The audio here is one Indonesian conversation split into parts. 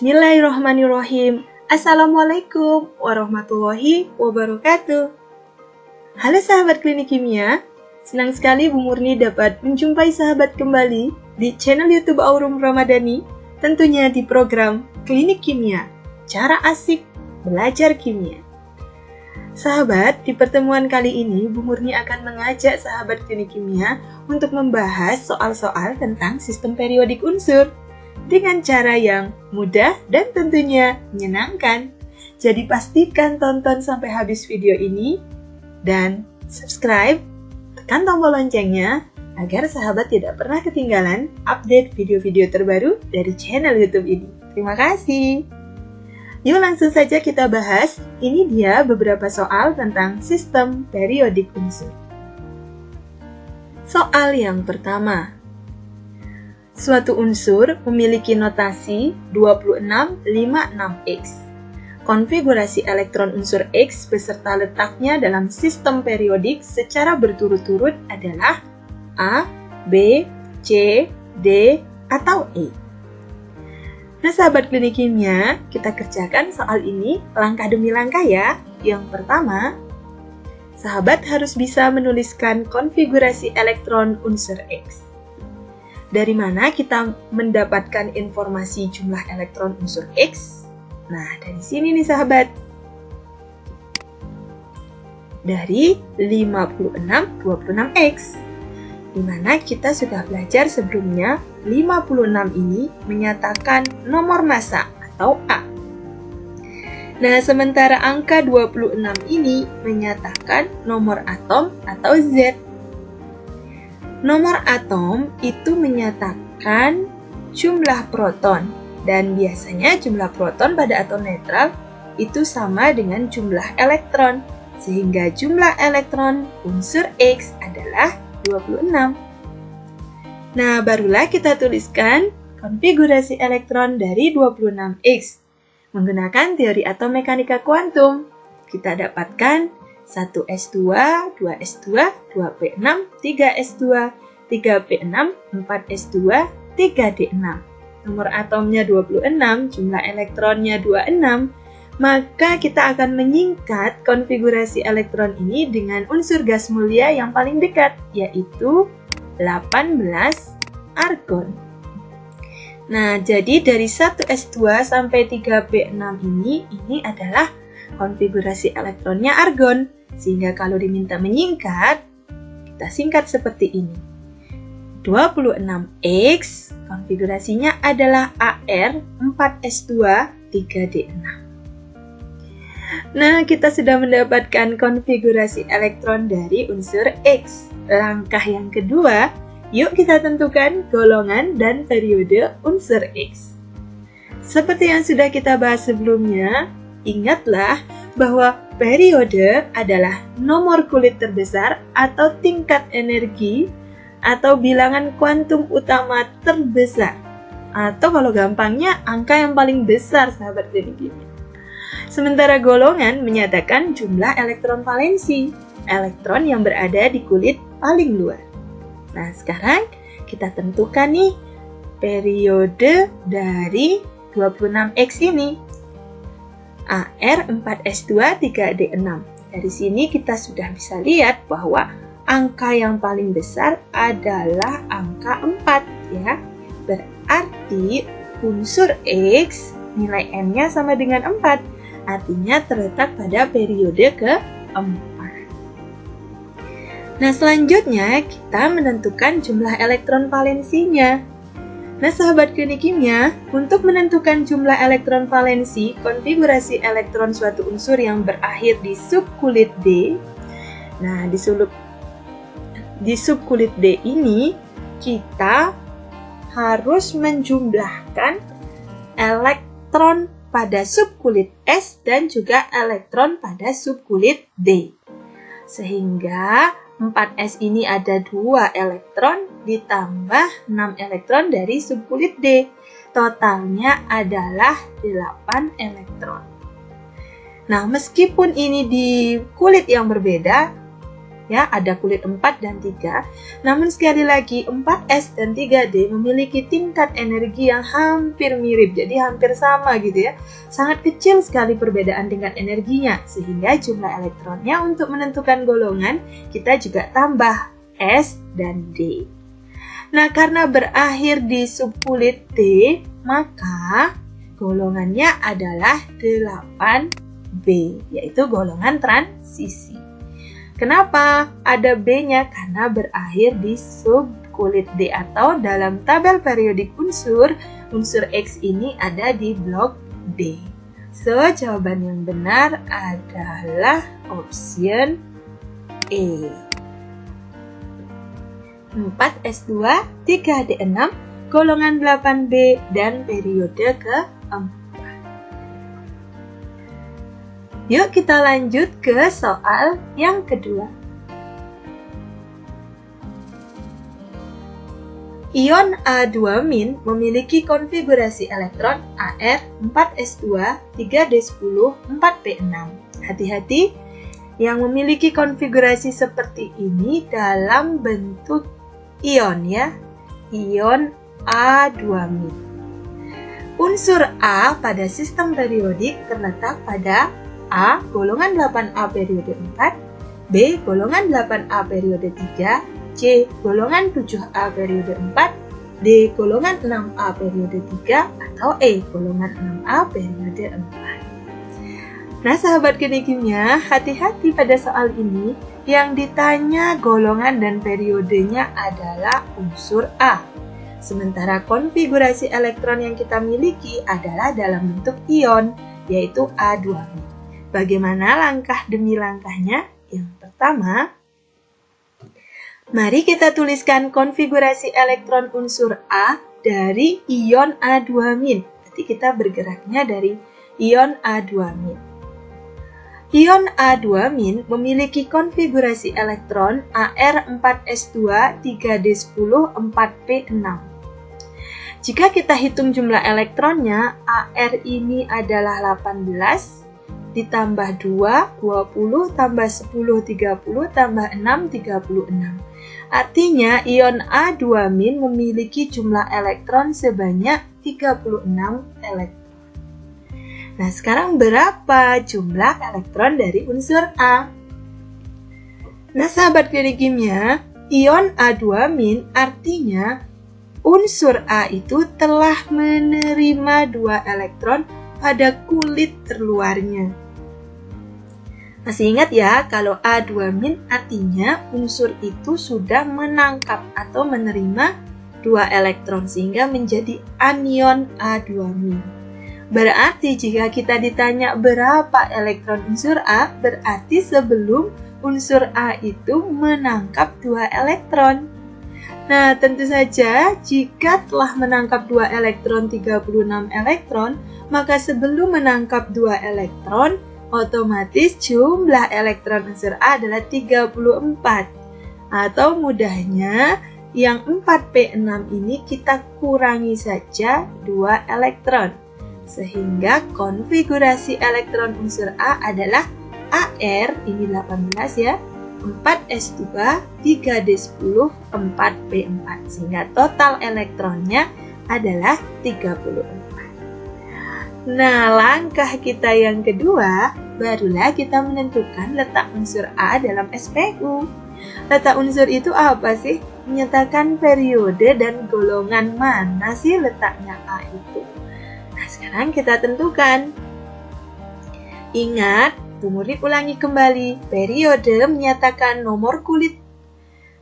Bismillahirrahmanirrahim. Assalamualaikum warahmatullahi wabarakatuh. Halo sahabat klinik kimia, senang sekali Bu Murni dapat menjumpai sahabat kembali di channel YouTube Aurum Ramadhani, tentunya di program Klinik Kimia, Cara Asik Belajar Kimia. Sahabat, di pertemuan kali ini Bu Murni akan mengajak sahabat klinik kimia untuk membahas soal-soal tentang sistem periodik unsur dengan cara yang mudah dan tentunya menyenangkan. Jadi pastikan tonton sampai habis video ini dan subscribe, tekan tombol loncengnya agar sahabat tidak pernah ketinggalan update video-video terbaru dari channel YouTube ini. Terima kasih. Yuk langsung saja kita bahas. Ini dia beberapa soal tentang sistem periodik unsur. Soal yang pertama. Suatu unsur memiliki notasi 2656X. Konfigurasi elektron unsur X beserta letaknya dalam sistem periodik secara berturut-turut adalah A, B, C, D, atau E. Nah sahabat klinik kimia, kita kerjakan soal ini langkah demi langkah ya. Yang pertama, sahabat harus bisa menuliskan konfigurasi elektron unsur X. Dari mana kita mendapatkan informasi jumlah elektron unsur X? Nah, dari sini nih sahabat. Dari 5626X. Di mana kita sudah belajar sebelumnya, 56 ini menyatakan nomor massa atau A. Nah, sementara angka 26 ini menyatakan nomor atom atau Z. Nomor atom itu menyatakan jumlah proton, dan biasanya jumlah proton pada atom netral itu sama dengan jumlah elektron, sehingga jumlah elektron unsur X adalah 26. Nah, barulah kita tuliskan konfigurasi elektron dari 26X. Menggunakan teori atom mekanika kuantum, kita dapatkan 1s2, 2s2, 2p6, 3s2, 3p6, 4s2, 3d6. Nomor atomnya 26, jumlah elektronnya 26, maka kita akan menyingkat konfigurasi elektron ini dengan unsur gas mulia yang paling dekat, yaitu 18 argon. Nah, jadi dari 1s2 sampai 3p6 ini adalah konfigurasi elektronnya argon, sehingga kalau diminta menyingkat, kita singkat seperti ini. 26X, konfigurasinya adalah AR 4S2 3D6. Nah, kita sudah mendapatkan konfigurasi elektron dari unsur X. Langkah yang kedua, yuk kita tentukan golongan dan periode unsur X. Seperti yang sudah kita bahas sebelumnya, ingatlah bahwa periode adalah nomor kulit terbesar atau tingkat energi atau bilangan kuantum utama terbesar. Atau kalau gampangnya, angka yang paling besar sahabat klinik kimia. Sementara golongan menyatakan jumlah elektron valensi, elektron yang berada di kulit paling luar. Nah, sekarang kita tentukan nih periode dari 26X ini. AR 4S2 3D6. Dari sini kita sudah bisa lihat bahwa angka yang paling besar adalah angka 4 ya. Berarti unsur X nilai N-nya sama dengan 4. Artinya terletak pada periode ke-4. Nah, selanjutnya kita menentukan jumlah elektron valensinya. Nah, sahabat klinik kimia, untuk menentukan jumlah elektron valensi konfigurasi elektron suatu unsur yang berakhir di subkulit D. Nah, di subkulit D ini kita harus menjumlahkan elektron pada subkulit S dan juga elektron pada subkulit D. Sehingga 4S ini ada 2 elektron ditambah 6 elektron dari subkulit D. Totalnya adalah 8 elektron. Nah, meskipun ini di kulit yang berbeda, Ya, ada kulit 4 dan 3. Namun sekali lagi 4s dan 3d memiliki tingkat energi yang hampir mirip, jadi hampir sama gitu ya. Sangat kecil sekali perbedaan dengan energinya, sehingga jumlah elektronnya untuk menentukan golongan kita juga tambah S dan D. Nah, karena berakhir di subkulit D, maka golongannya adalah 8B, yaitu golongan transisi. Kenapa ada B-nya? Karena berakhir di subkulit D, atau dalam tabel periodik unsur X ini ada di blok D. So, jawaban yang benar adalah option E. 4s2, 3d6, golongan 8b, dan periode keempat. Yuk kita lanjut ke soal yang kedua. Ion A2- memiliki konfigurasi elektron Ar 4s2, 3d10, 4p6. Hati-hati, yang memiliki konfigurasi seperti ini dalam bentuk ion ya, ion A2-. Unsur A pada sistem periodik terletak pada A golongan 8A periode 4, B golongan 8A periode 3, C golongan 7A periode 4, D golongan 6A periode 3, atau E golongan 6A periode 4. Nah, sahabat Geni Kimia, hati-hati pada soal ini. Yang ditanya golongan dan periodenya adalah unsur A. Sementara konfigurasi elektron yang kita miliki adalah dalam bentuk ion, yaitu A2-. Bagaimana langkah demi langkahnya? Yang pertama, mari kita tuliskan konfigurasi elektron unsur A dari ion A2-. Berarti kita bergeraknya dari ion A2-. Ion A2- memiliki konfigurasi elektron Ar4s2, 3d10, 4p6. Jika kita hitung jumlah elektronnya, Ar ini adalah 18, ditambah 2, 20, tambah 10, 30, tambah 6, 36. Artinya, ion A2- memiliki jumlah elektron sebanyak 36 elektron. Nah, sekarang berapa jumlah elektron dari unsur A? Nah, sahabat Geni Kimia, ion A2- artinya unsur A itu telah menerima 2 elektron pada kulit terluarnya. Masih ingat ya, kalau A2- artinya unsur itu sudah menangkap atau menerima 2 elektron sehingga menjadi anion A2-. Berarti jika kita ditanya berapa elektron unsur A, berarti sebelum unsur A itu menangkap 2 elektron. Nah, tentu saja jika telah menangkap 2 elektron 36 elektron, maka sebelum menangkap 2 elektron, otomatis jumlah elektron unsur A adalah 34. Atau mudahnya, yang 4p6 ini kita kurangi saja 2 elektron. Sehingga konfigurasi elektron unsur A adalah Ar, ini 18 ya, 4s2, 3d10, 4p4. Sehingga total elektronnya adalah 34. Nah, langkah kita yang kedua, barulah kita menentukan letak unsur A dalam SPU. Letak unsur itu apa sih? Menyatakan periode dan golongan mana sih letaknya A itu. Nah, sekarang kita tentukan. Ingat, murid ulangi kembali. Periode menyatakan nomor kulit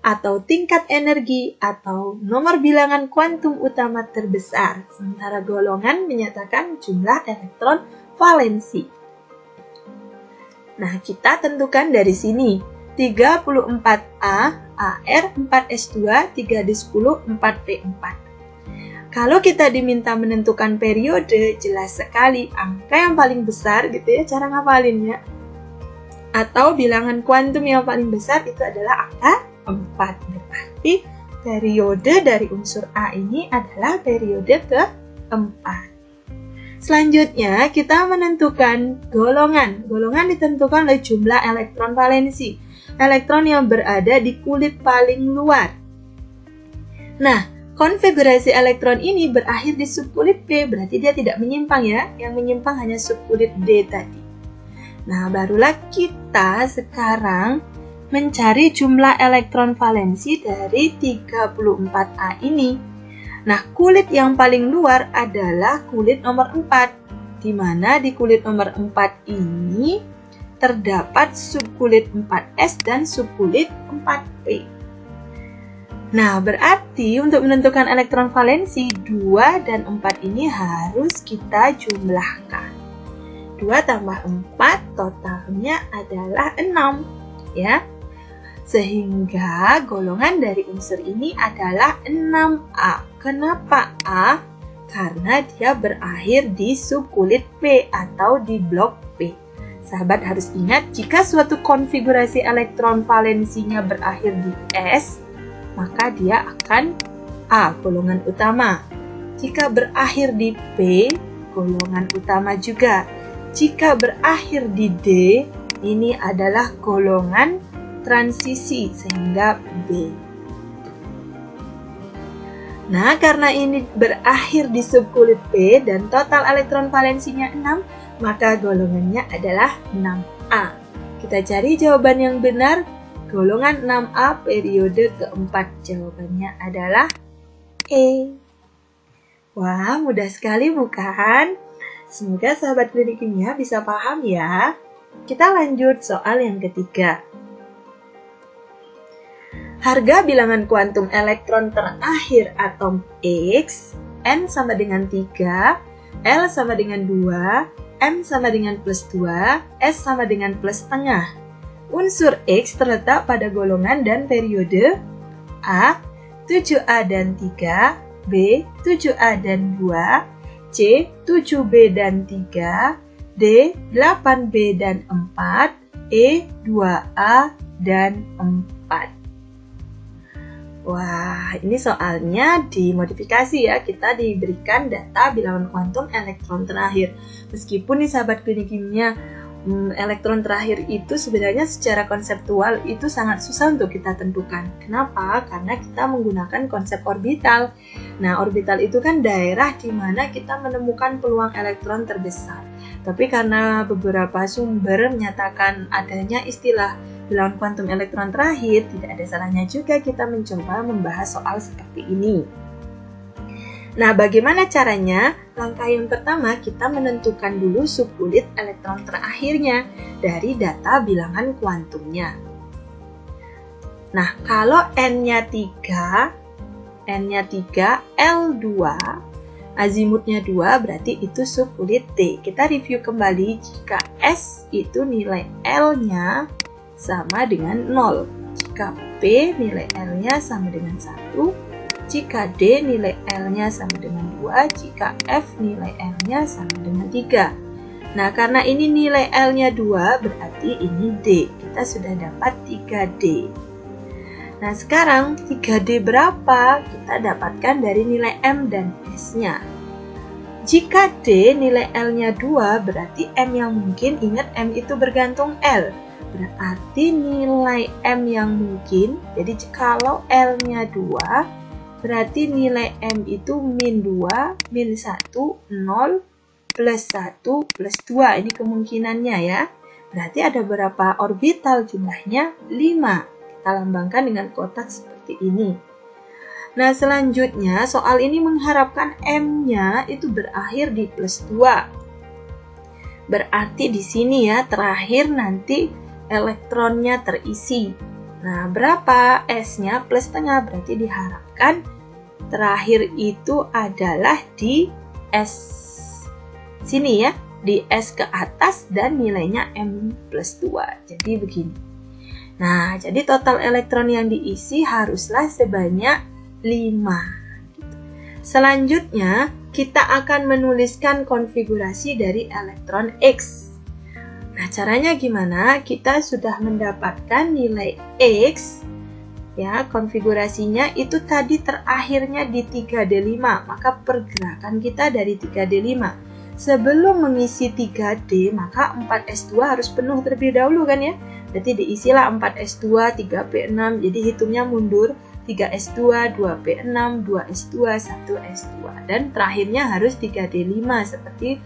atau tingkat energi atau nomor bilangan kuantum utama terbesar. Sementara golongan menyatakan jumlah elektron valensi. Nah, kita tentukan dari sini. 34A, Ar, 4s2, 3d10, 4p4. Kalau kita diminta menentukan periode, jelas sekali angka yang paling besar gitu ya, cara ngapalinnya. Atau bilangan kuantum yang paling besar itu adalah angka 4. Berarti periode dari unsur A ini adalah periode keempat. Selanjutnya, kita menentukan golongan. Golongan ditentukan oleh jumlah elektron valensi. Elektron yang berada di kulit paling luar. Nah, konfigurasi elektron ini berakhir di subkulit P, berarti dia tidak menyimpang ya. Yang menyimpang hanya subkulit D tadi. Nah, barulah kita sekarang mencari jumlah elektron valensi dari 34A ini. Nah, kulit yang paling luar adalah kulit nomor 4, di mana di kulit nomor 4 ini terdapat subkulit 4S dan subkulit 4P. Nah, berarti untuk menentukan elektron valensi, 2 dan 4 ini harus kita jumlahkan. 2 tambah 4 totalnya adalah 6, ya. Sehingga golongan dari unsur ini adalah 6A. Kenapa A? Karena dia berakhir di subkulit P atau di blok P. Sahabat harus ingat, jika suatu konfigurasi elektron valensinya berakhir di S, maka dia akan A, golongan utama. Jika berakhir di P, golongan utama juga. Jika berakhir di D, ini adalah golongan transisi, sehingga B. Nah, karena ini berakhir di subkulit P dan total elektron valensinya 6, maka golongannya adalah 6A. Kita cari jawaban yang benar. Golongan 6A periode keempat. Jawabannya adalah E. Wah, mudah sekali bukan? Semoga sahabat klinik kimia bisa paham ya. Kita lanjut soal yang ketiga. Harga bilangan kuantum elektron terakhir atom X, N sama dengan 3, L sama dengan 2, M sama dengan plus 2, S sama dengan plus setengah. Unsur X terletak pada golongan dan periode A, 7A dan 3, B, 7A dan 2, C, 7B dan 3, D, 8B dan 4, E, 2A dan 4. Wah, ini soalnya dimodifikasi ya. Kita diberikan data bilangan kuantum elektron terakhir. Meskipun nih sahabat klinik kimia, elektron terakhir itu sebenarnya secara konseptual itu sangat susah untuk kita tentukan. Kenapa? Karena kita menggunakan konsep orbital. Nah, orbital itu kan daerah di mana kita menemukan peluang elektron terbesar. Tapi karena beberapa sumber menyatakan adanya istilah bilangan kuantum elektron terakhir, tidak ada salahnya juga kita mencoba membahas soal seperti ini. Nah, bagaimana caranya? Langkah yang pertama, kita menentukan dulu subkulit elektron terakhirnya dari data bilangan kuantumnya. Nah, kalau N-nya 3, L2, azimutnya 2, berarti itu subkulit D. Kita review kembali, jika S itu nilai L-nya sama dengan 0. Jika P nilai L-nya sama dengan 1, jika D nilai L-nya sama dengan 2, jika F nilai L-nya sama dengan 3. Nah, karena ini nilai L-nya 2, berarti ini D. Kita sudah dapat 3D. Nah, sekarang 3D berapa? Kita dapatkan dari nilai M dan S-nya. Jika D nilai L-nya 2, berarti M yang mungkin, ingat M itu bergantung L. Berarti nilai M yang mungkin, jadi kalau L-nya 2, berarti nilai M itu min 2, min 1, 0, plus 1, plus 2. Ini kemungkinannya ya. Berarti ada berapa orbital? Jumlahnya 5. Kita lambangkan dengan kotak seperti ini. Nah, selanjutnya soal ini mengharapkan M-nya itu berakhir di plus 2. Berarti di sini ya, terakhir nanti elektronnya terisi. Nah, berapa? S-nya plus setengah, berarti diharapkan terakhir itu adalah di S sini ya, di S ke atas dan nilainya M plus 2. Jadi begini. Nah, jadi total elektron yang diisi haruslah sebanyak 5. Selanjutnya, kita akan menuliskan konfigurasi dari elektron X. Nah, caranya gimana? Kita sudah mendapatkan nilai X, ya, konfigurasinya itu tadi terakhirnya di 3D5, maka pergerakan kita dari 3D5. sebelum mengisi 3D, maka 4S2 harus penuh terlebih dahulu kan ya. Berarti diisilah 4S2, 3P6, jadi hitungnya mundur. 3S2, 2P6, 2S2, 1S2. Dan terakhirnya harus 3D5 seperti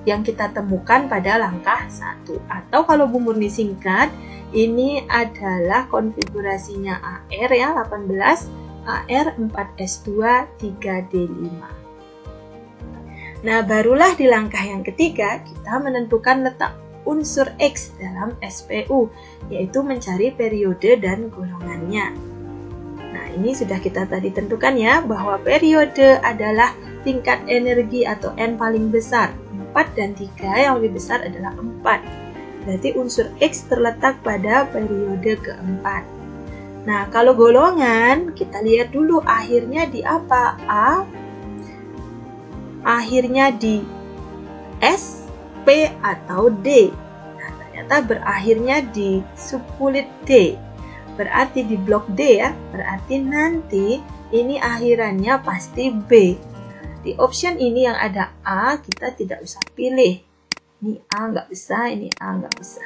yang kita temukan pada langkah 1. Atau kalau Bu Murni singkat, ini adalah konfigurasinya AR ya, 18, AR 4S2, 3D5. Nah, barulah di langkah yang ketiga kita menentukan letak unsur X dalam SPU, yaitu mencari periode dan golongannya. Nah, ini sudah kita tadi tentukan ya, bahwa periode adalah tingkat energi atau N paling besar. 4 dan 3 yang lebih besar adalah 4. Berarti unsur X terletak pada periode keempat. Nah, kalau golongan, kita lihat dulu akhirnya di apa? A, akhirnya di S, P, atau D. Nah, ternyata berakhirnya di subkulit D. Berarti di blok D ya. Berarti nanti ini akhirannya pasti B. Di option ini yang ada A, kita tidak usah pilih. Ini A nggak bisa, ini A nggak bisa.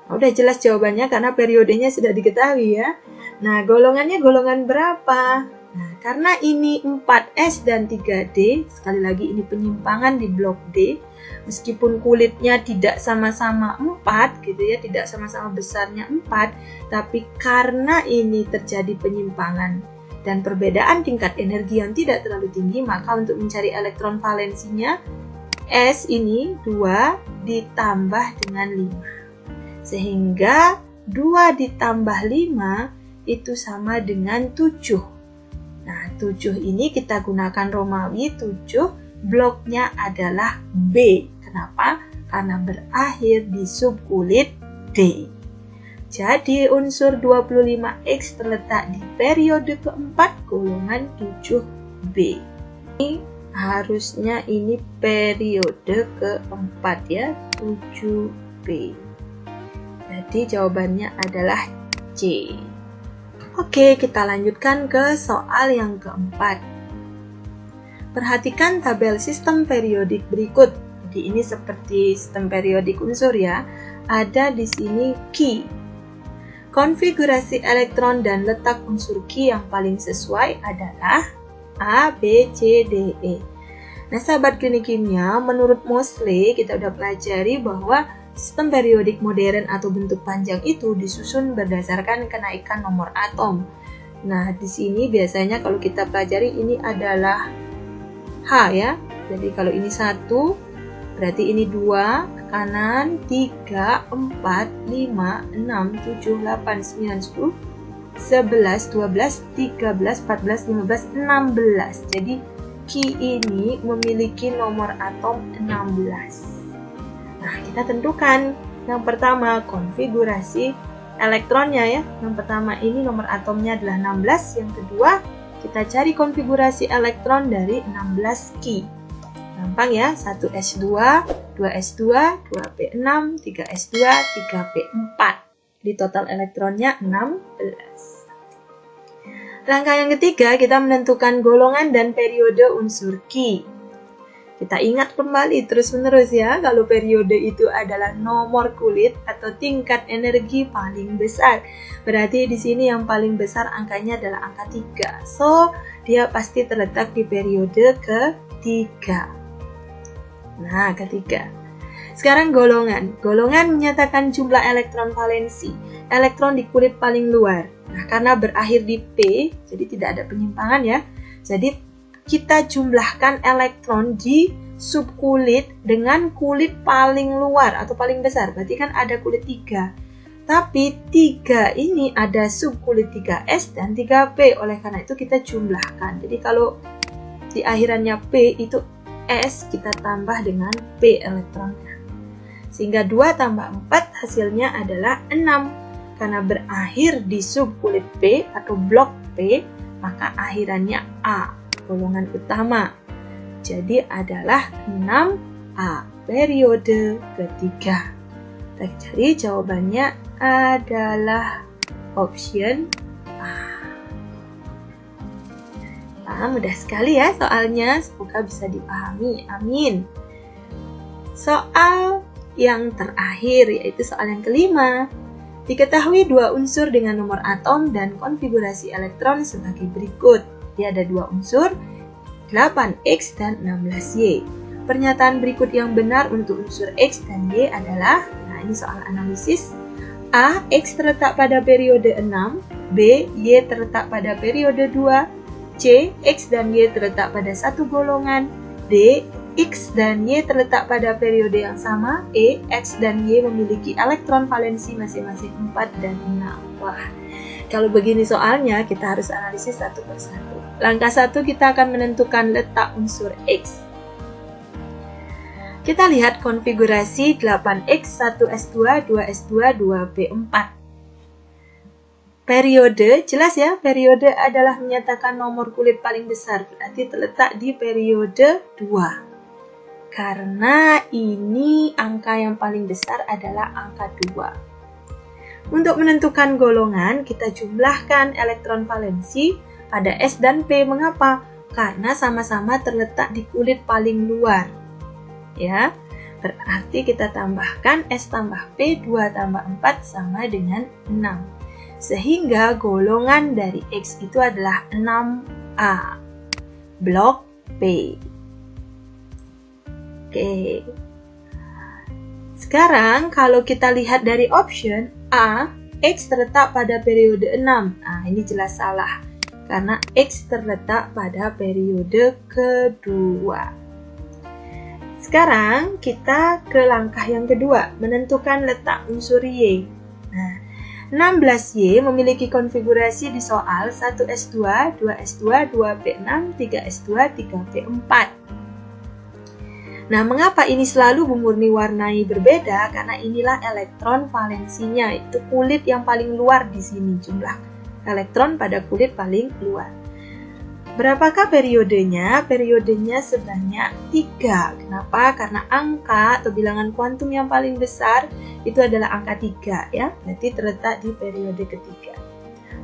Nah, udah jelas jawabannya karena periodenya sudah diketahui ya. Nah, golongannya golongan berapa? Nah, karena ini 4S dan 3D, sekali lagi ini penyimpangan di blok D, meskipun kulitnya tidak sama-sama 4 gitu ya, tidak sama-sama besarnya 4, tapi karena ini terjadi penyimpangan dan perbedaan tingkat energi yang tidak terlalu tinggi, maka untuk mencari elektron valensinya, S ini 2 ditambah dengan 5. Sehingga 2 ditambah 5 itu sama dengan 7. Nah, 7 ini kita gunakan Romawi 7, bloknya adalah B. Kenapa? Karena berakhir di subkulit D. Jadi unsur 25X terletak di periode keempat golongan 7B. Ini harusnya ini periode keempat ya, 7B. Jadi jawabannya adalah C. Oke, kita lanjutkan ke soal yang keempat. Perhatikan tabel sistem periodik berikut. Jadi ini seperti sistem periodik unsur ya. Ada di sini Ki. Konfigurasi elektron dan letak unsur Ki yang paling sesuai adalah A, B, C, D, E. Nah, sahabat klinik kimia, menurut Mosley kita udah pelajari bahwa sistem periodik modern atau bentuk panjang itu disusun berdasarkan kenaikan nomor atom. Nah, di sini biasanya kalau kita pelajari ini adalah H ya. Jadi kalau ini 1, berarti ini 2, ke kanan 3, 4, 5, 6, 7, 8, 9, 10, 11, 12, 13, 14, 15, 16. Jadi Ki ini memiliki nomor atom 16. Nah, kita tentukan yang pertama konfigurasi elektronnya ya. Yang pertama ini nomor atomnya adalah 16. Yang kedua, kita cari konfigurasi elektron dari 16 Ki. Gampang ya, 1S2, 2S2, 2P6, 3S2, 3P4. Di total elektronnya 16. Langkah yang ketiga, kita menentukan golongan dan periode unsur Ki. Kita ingat kembali terus-menerus ya, kalau periode itu adalah nomor kulit atau tingkat energi paling besar. Berarti di sini yang paling besar angkanya adalah angka 3. So, dia pasti terletak di periode ketiga. Nah, ketiga. Sekarang golongan. Golongan menyatakan jumlah elektron valensi. Elektron di kulit paling luar. Nah, karena berakhir di P, jadi tidak ada penyimpangan ya. Jadi, kita jumlahkan elektron di subkulit dengan kulit paling luar atau paling besar. Berarti kan ada kulit 3. Tapi 3 ini ada subkulit 3S dan 3P. Oleh karena itu kita jumlahkan. Jadi kalau di akhirannya P itu S, kita tambah dengan P elektronnya. Sehingga 2 tambah 4 hasilnya adalah 6. Karena berakhir di subkulit P atau blok P, maka akhirannya A. Golongan utama. Jadi adalah 6A, periode ketiga. Jadi jawabannya adalah option A. Wah, mudah sekali ya soalnya, semoga bisa dipahami, amin. Soal yang terakhir, yaitu soal yang kelima. Diketahui dua unsur dengan nomor atom dan konfigurasi elektron sebagai berikut. Dia ada dua unsur, 8X dan 16Y. Pernyataan berikut yang benar untuk unsur X dan Y adalah, nah ini soal analisis, A. X terletak pada periode 6, B. Y terletak pada periode 2, C. X dan Y terletak pada satu golongan, D. X dan Y terletak pada periode yang sama, E. X dan Y memiliki elektron valensi masing-masing 4 dan 6. Wah, kalau begini soalnya kita harus analisis satu persatu. Langkah 1 kita akan menentukan letak unsur X. Kita lihat konfigurasi 8X, 1S2, 2S2, 2P4. Periode, jelas ya, periode adalah menyatakan nomor kulit paling besar, berarti terletak di periode 2. Karena ini angka yang paling besar adalah angka 2. Untuk menentukan golongan, kita jumlahkan elektron valensi pada S dan P. Mengapa? Karena sama-sama terletak di kulit paling luar. Ya, berarti kita tambahkan S tambah P, 2 tambah 4 sama dengan 6. Sehingga golongan dari X itu adalah 6A, blok P. Oke. Sekarang kalau kita lihat dari option A, X terletak pada periode 6. Nah, ini jelas salah. Karena X terletak pada periode kedua. Sekarang kita ke langkah yang kedua, menentukan letak unsur Y. Nah, 16Y memiliki konfigurasi di soal 1S2, 2S2, 2P6, 3S2, 3P4. Nah, mengapa ini selalu memurni-warnai berbeda? Karena inilah elektron valensinya, itu kulit yang paling luar di sini, jumlah elektron pada kulit paling luar. Berapakah periodenya? Periodenya sebanyak 3. Kenapa? Karena angka atau bilangan kuantum yang paling besar itu adalah angka 3 ya, berarti terletak di periode ketiga.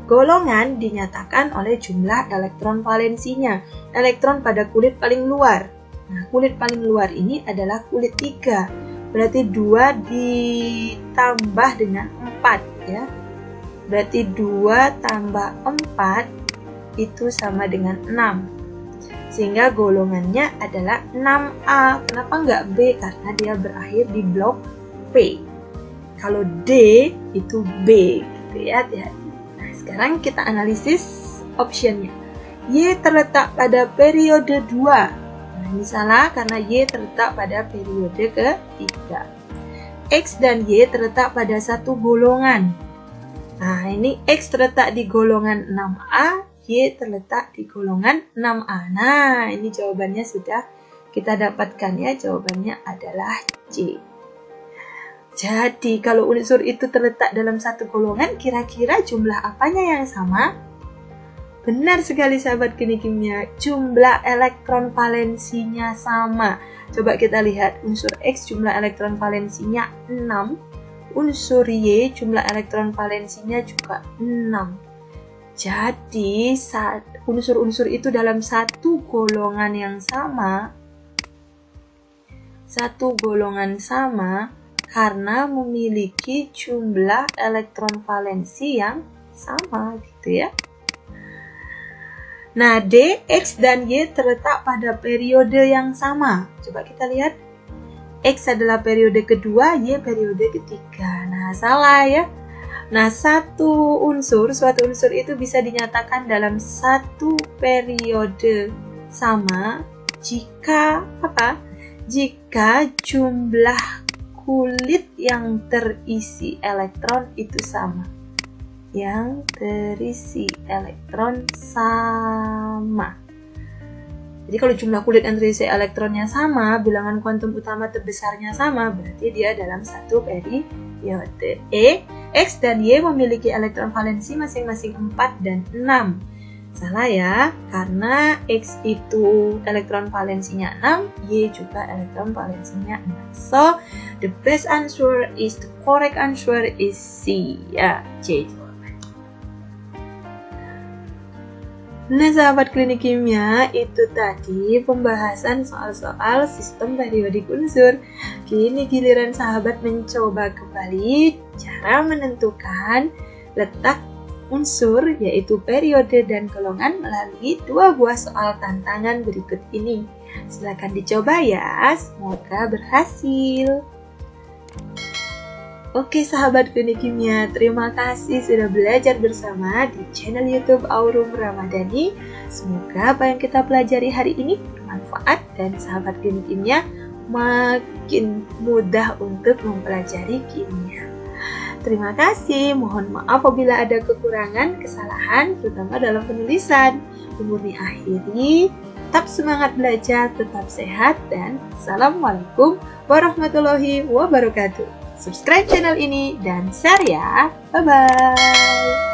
Golongan dinyatakan oleh jumlah elektron valensinya, elektron pada kulit paling luar. Nah, kulit paling luar ini adalah kulit 3. Berarti 2 ditambah dengan 4 ya. Berarti 2 tambah 4 itu sama dengan 6. Sehingga golongannya adalah 6A. Kenapa enggak B? Karena dia berakhir di blok P. Kalau D itu B gitu ya. Nah, sekarang kita analisis optionnya. Y terletak pada periode 2. Ini salah karena Y terletak pada periode ketiga. X dan Y terletak pada satu golongan. Nah, ini X terletak di golongan 6A, Y terletak di golongan 6A. Nah, ini jawabannya sudah kita dapatkan ya. Jawabannya adalah C. Jadi, kalau unsur itu terletak dalam satu golongan, kira-kira jumlah apanya yang sama? Benar sekali sahabat Geni Kimia, jumlah elektron valensinya sama. Coba kita lihat, unsur X jumlah elektron valensinya 6, unsur Y jumlah elektron valensinya juga 6. Jadi, unsur-unsur itu dalam satu golongan yang sama, karena memiliki jumlah elektron valensi yang sama gitu ya. Nah, D, X, dan Y terletak pada periode yang sama. Coba kita lihat. X adalah periode kedua, Y periode ketiga. Nah, salah ya. Nah, suatu unsur itu bisa dinyatakan dalam satu periode sama jika apa? Jika jumlah kulit yang terisi elektron itu sama. Yang terisi elektron sama. Jadi kalau jumlah kulit yang terisi elektronnya sama, bilangan kuantum utama terbesarnya sama, berarti dia dalam satu periode. X dan Y memiliki elektron valensi masing-masing 4 dan 6. Salah ya, karena X itu elektron valensinya 6, Y juga elektron valensinya 6. So, the best answer is, the correct answer is C. Ya, C. Nah, sahabat klinik kimia, itu tadi pembahasan soal-soal sistem periodik unsur. Kini giliran sahabat mencoba kembali cara menentukan letak unsur, yaitu periode dan golongan melalui 2 buah soal tantangan berikut ini. Silakan dicoba ya, semoga berhasil. Oke sahabat klinik kimia, terima kasih sudah belajar bersama di channel YouTube Aurum Ramadhani. Semoga apa yang kita pelajari hari ini bermanfaat dan sahabat klinik kimia makin mudah untuk mempelajari kimia. Terima kasih, mohon maaf apabila ada kekurangan, kesalahan, terutama dalam penulisan. Umurni akhiri, tetap semangat belajar, tetap sehat, dan Assalamualaikum warahmatullahi wabarakatuh. Subscribe channel ini dan share ya. Bye-bye.